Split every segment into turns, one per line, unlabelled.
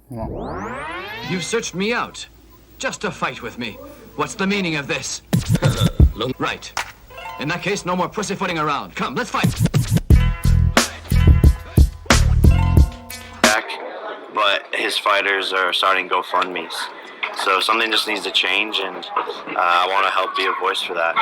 You've searched me out. Just to fight with me. What's the meaning of this? Right. In that case, no more pussyfooting around. Come, let's fight.
But his fighters are starting GoFundMes. So something just needs to change, and I want to help be a voice for that.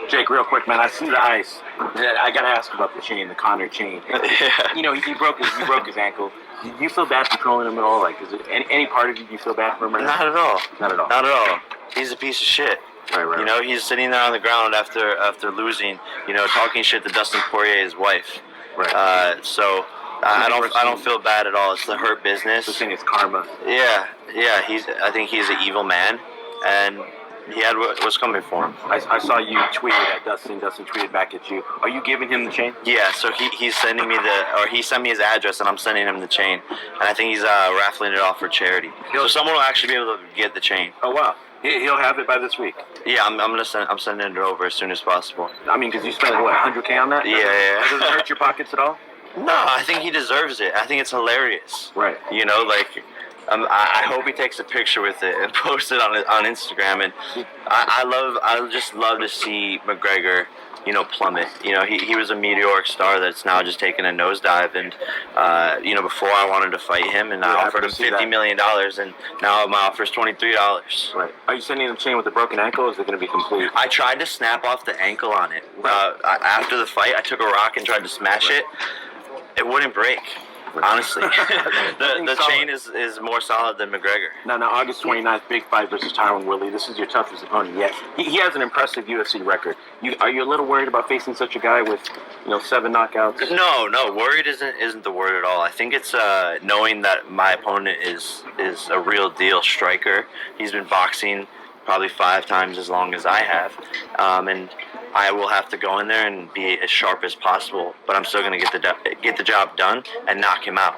Jake, real quick, man, I see the ice. I gotta ask about the chain, the Connor chain.
Yeah.
You know, he broke his ankle. Do you feel bad for trolling him at all? Like, is it any part of you feel bad for him?
Not at all.
Not at all.
Not at all. He's a piece of shit.
Right.
You know, he's sitting there on the ground after losing. You know, talking shit to Dustin Poirier's wife.
Right.
So I don't feel bad at all. It's the hurt business.
The thing is karma.
Yeah. I think he's an evil man, and he had what was coming for him.
I saw you tweet at Dustin. Dustin tweeted back at you. Are you giving him the chain?
Yeah, so he's sending me he sent me his address, and I'm sending him the chain. And I think he's raffling it off for charity. So someone will actually be able to get the chain.
Oh wow, he'll have it by this week.
Yeah, I'm sending it over as soon as possible.
I mean, because you spent what, $100K on that?
Yeah.
Does it hurt your pockets at all?
No, I think he deserves it. I think it's hilarious.
Right.
You know, like. I hope he takes a picture with it and posts it on Instagram. And I just love to see McGregor, you know, plummet. You know, he was a meteoric star that's now just taken a nosedive. And you know, before I wanted to fight him, and I offered him $50 million, and now my offer is $23.
Right. Are you sending him a chain with a broken ankle, or is it going to be complete?
I tried to snap off the ankle on it. After the fight, I took a rock and tried to smash it. It wouldn't break. Honestly, the chain is more solid than McGregor.
Now, August 29th, big fight versus Tyron Woodley. This is your toughest opponent yet. He has an impressive UFC record. Are you a little worried about facing such a guy with, 7 knockouts?
No, worried isn't the word at all. I think it's knowing that my opponent is a real deal striker. He's been boxing probably 5 times as long as I have, and I will have to go in there and be as sharp as possible, but I'm still going to get the job done and knock him out.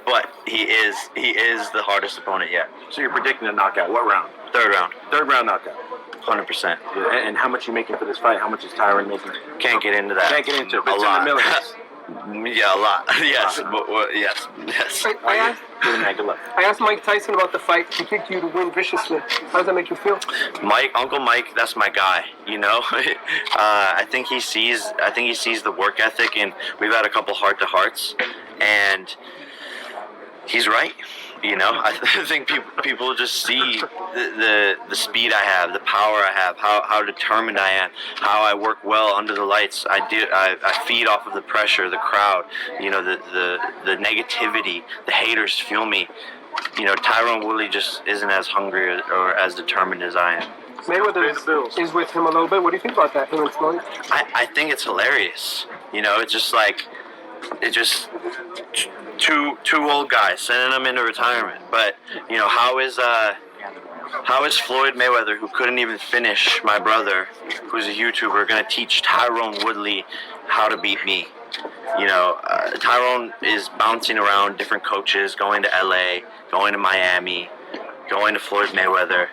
But he is the hardest opponent yet.
So you're predicting a knockout. What round?
Third round.
Third round knockout.
100%.
Yeah, and how much you making for this fight? How much is Tyron making?
Can't get into that.
Can't get into it.
A lot.
In the millions.
Yeah, a lot. Yes. Yes.
Good luck.
I asked Mike Tyson about the fight. He picked you to win viciously. How does that make you feel?
Uncle Mike, that's my guy. You know, I think he sees the work ethic, and we've had a couple heart-to-hearts, and he's right. You know, I think people just see the speed I have, the power I have, how determined I am, how I work well under the lights. I feed off of the pressure, the crowd, you know, the negativity, the haters fuel me. You know, Tyron Woodley just isn't as hungry or as determined as I am.
Mayweather is with him a little bit. What do you think about that, him and Floyd?
I think it's hilarious. You know, it's just like, two old guys sending them into retirement. But you know, how is Floyd Mayweather, who couldn't even finish my brother, who's a YouTuber, going to teach Tyron Woodley how to beat me? You know, Tyron is bouncing around different coaches, going to LA, going to Miami, going to Floyd Mayweather.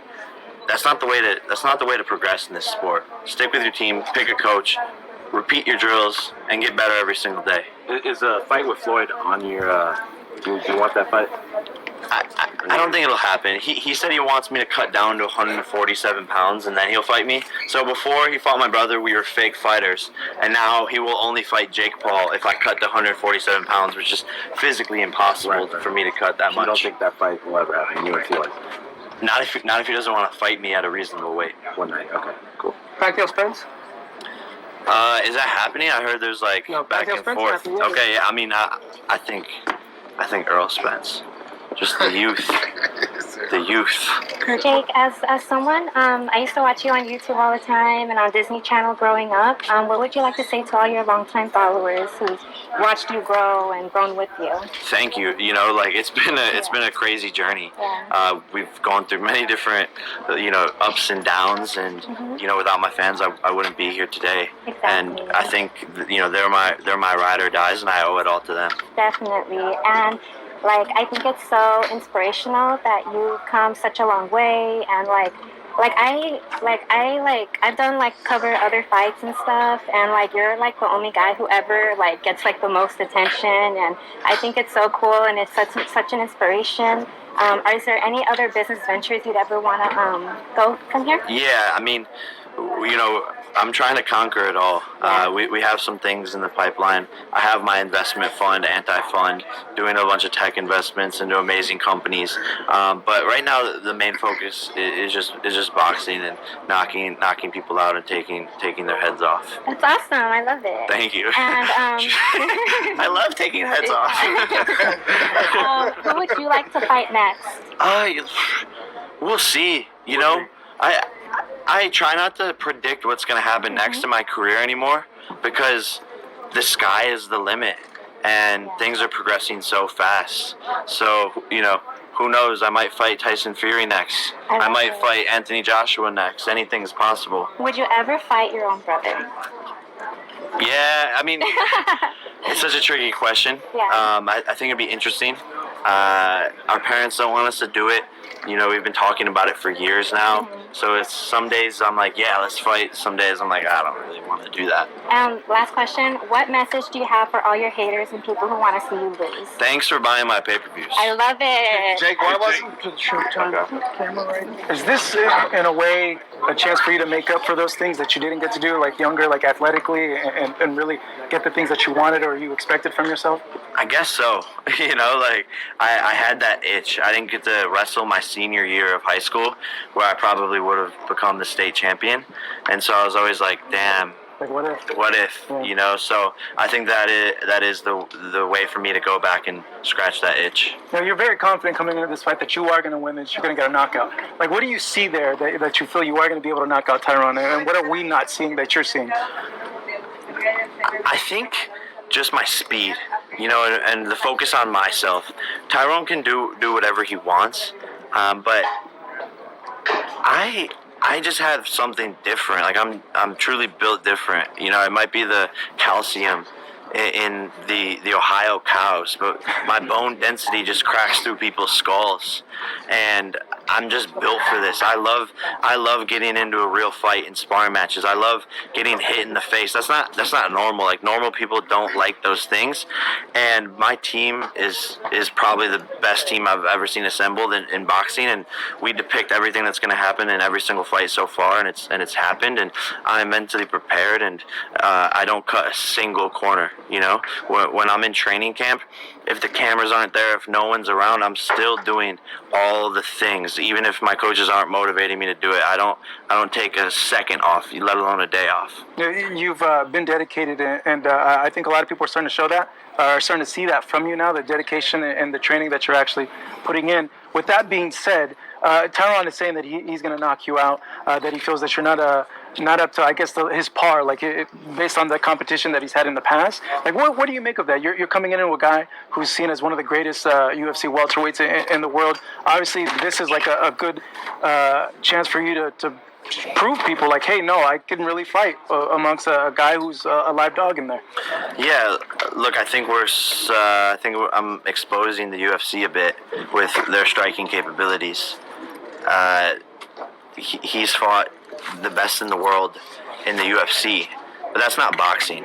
That's not the way to progress in this sport. Stick with your team, pick a coach, repeat your drills, and get better every single day.
Is a fight with Floyd on your? Do you want that fight?
I don't think it'll happen. He said he wants me to cut down to 147 pounds, and then he'll fight me. So before he fought my brother, we were fake fighters, and now he will only fight Jake Paul if I cut to 147 pounds, which is physically impossible for me to cut that much.
You don't think that fight will ever happen? You and Floyd?
Not if he doesn't want to fight me at a reasonable weight.
One night. Okay. Cool.
Pacquiao Spence?
Is that happening? I heard there's back and forth. Okay, yeah. I mean, I think Earl Spence. Just the youth. The youth.
Jake, as someone, I used to watch you on YouTube all the time and on Disney Channel growing up. What would you like to say to all your longtime followers who've watched you grow and grown with you?
Thank you. You know, it's been a crazy journey.
Yeah.
We've gone through many different, ups and downs, and without my fans, I wouldn't be here today.
Exactly.
And I think they're my ride or dies, and I owe it all to them.
Definitely. And I think it's so inspirational that you've come such a long way, and I've done like cover other fights and stuff, and like you're like the only guy who ever like gets like the most attention, and I think it's so cool and it's such an inspiration. Is there any other business ventures you'd ever want to go from here?
Yeah, I mean, I'm trying to conquer it all. We have some things in the pipeline. I have my investment fund, anti-fund, doing a bunch of tech investments into amazing companies. But right now, the main focus is just boxing and knocking people out and taking their heads off.
That's awesome. I love it.
Thank you.
And
I love taking heads off.
who would you like to fight next?
We'll see. I try not to predict what's going to happen next in my career anymore, because the sky is the limit and things are progressing so fast. So, who knows? I might fight Tyson Fury next. I might fight Anthony Joshua next. Anything is possible.
Would you ever fight your own brother?
Yeah, I mean, it's such a tricky question.
Yeah.
I think it'd be interesting. Our parents don't want us to do it. We've been talking about it for years now. So it's some days I'm like, yeah, let's fight. Some days I'm like, I don't really want to do that.
Last question. What message do you have for all your haters and people who want to see you lose?
Thanks for buying my pay-per-views.
I love it.
Jake, why wasn't the camera right? Is this, in a way, a chance for you to make up for those things that you didn't get to do, like younger, like athletically, and really get the things that you wanted or you expected from yourself?
I guess so. I had that itch. I didn't get to wrestle my senior year of high school, where I probably would have become the state champion. And so I was always like, damn,
Like, what if?
what if, So I think that is the way for me to go back and scratch that itch.
Now, you're very confident coming into this fight that you are going to win, that you're going to get a knockout. Like, what do you see there that you feel you are going to be able to knock out Tyron? And what are we not seeing that you're seeing?
I think just my speed, and the focus on myself. Tyrone can do whatever he wants, but I just have something different. Like I'm truly built different. It might be the calcium in the Ohio cows, but my bone density just cracks through people's skulls, and I'm just built for this. I love getting into a real fight in sparring matches. I love getting hit in the face. That's not normal. Like, normal people don't like those things, and my team is probably the best team I've ever seen assembled in boxing, and we depict everything that's going to happen in every single fight so far, and it's happened, and I'm mentally prepared, and I don't cut a single corner. When I'm in training camp, if the cameras aren't there, if no one's around, I'm still doing all the things. Even if my coaches aren't motivating me to do it, I don't take a second off, let alone a day off.
You've been dedicated, and I think a lot of people are starting to show that, are starting to see that from you now, the dedication and the training that you're actually putting in. With that being said, Tyron is saying that he's going to knock you out, that he feels that you're not up to, I guess, his par, based on the competition that he's had in the past. Like, what do you make of that? You're coming into a guy who's seen as one of the greatest UFC welterweights in the world. Obviously, this is like a good chance for you to prove people, like, hey, no, I can really fight amongst a guy who's a live dog in there.
Yeah, look, I think I'm exposing the UFC a bit with their striking capabilities. He's fought the best in the world in the UFC, but that's not boxing.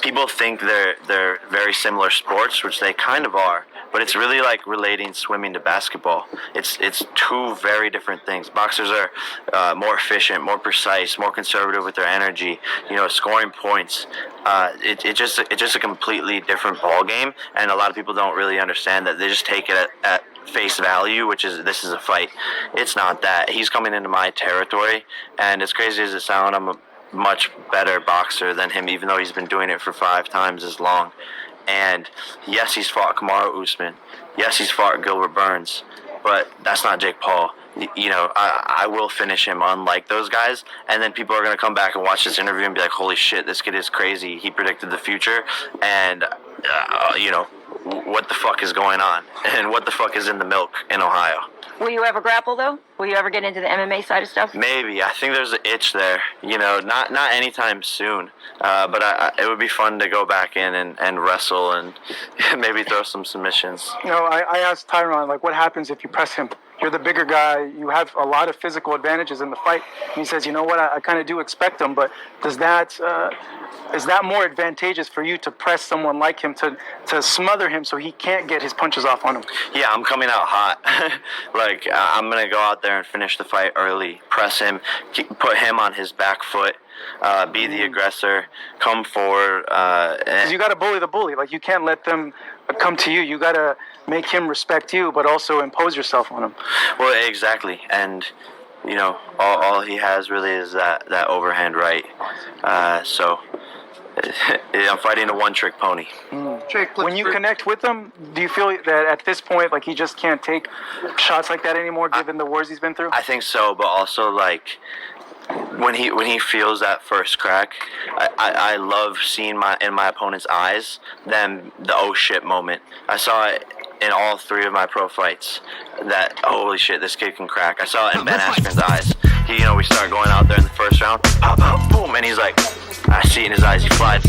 People think they're very similar sports, which they kind of are, but it's really like relating swimming to basketball. It's two very different things. Boxers are more efficient, more precise, more conservative with their energy. Scoring points. It's just a completely different ball game, and a lot of people don't really understand that. They just take it at face value, which is, this is a fight. It's not that. He's coming into my territory, and as crazy as it sounds, I'm a much better boxer than him, even though he's been doing it for 5 times as long. And yes, he's fought Kamaru Usman. Yes, he's fought Gilbert Burns, but that's not Jake Paul. I will finish him, unlike those guys. And then people are going to come back and watch this interview and be like, holy shit, this kid is crazy. He predicted the future. And, what the fuck is going on? And what the fuck is in the milk in Ohio?
Will you ever grapple, though? Will you ever get into the MMA side of stuff?
Maybe. I think there's an itch there. You know, not anytime soon. But it would be fun to go back in and wrestle and maybe throw some submissions.
You know, I asked Tyron, like, what happens if you press him? You're the bigger guy. You have a lot of physical advantages in the fight. And he says, you know what, I kind of do expect him, but is that more advantageous for you to press someone like him, to smother him so he can't get his punches off on him?
Yeah, I'm coming out hot. Like, I'm going to go out there and finish the fight early, press him, put him on his back foot, be the aggressor, come forward.
Because you got to bully the bully. Like, you can't let them come to you. You got to make him respect you, but also impose yourself on him.
Well, exactly. And, you know, all he has really is that overhand right. So I'm fighting a one-trick pony.
When you connect with him, do you feel that at this point, like, he just can't take shots like that anymore, given the wars he's been through?
I think so, but also, like, when he feels that first crack, I love seeing in my opponent's eyes the oh shit moment. I saw it in all 3 of my pro fights, that holy shit, this kid can crack. I saw it in Ben Askren's eyes. We start going out there in the first round, pop, pop, boom, and he's like, I see it in his eyes, he flies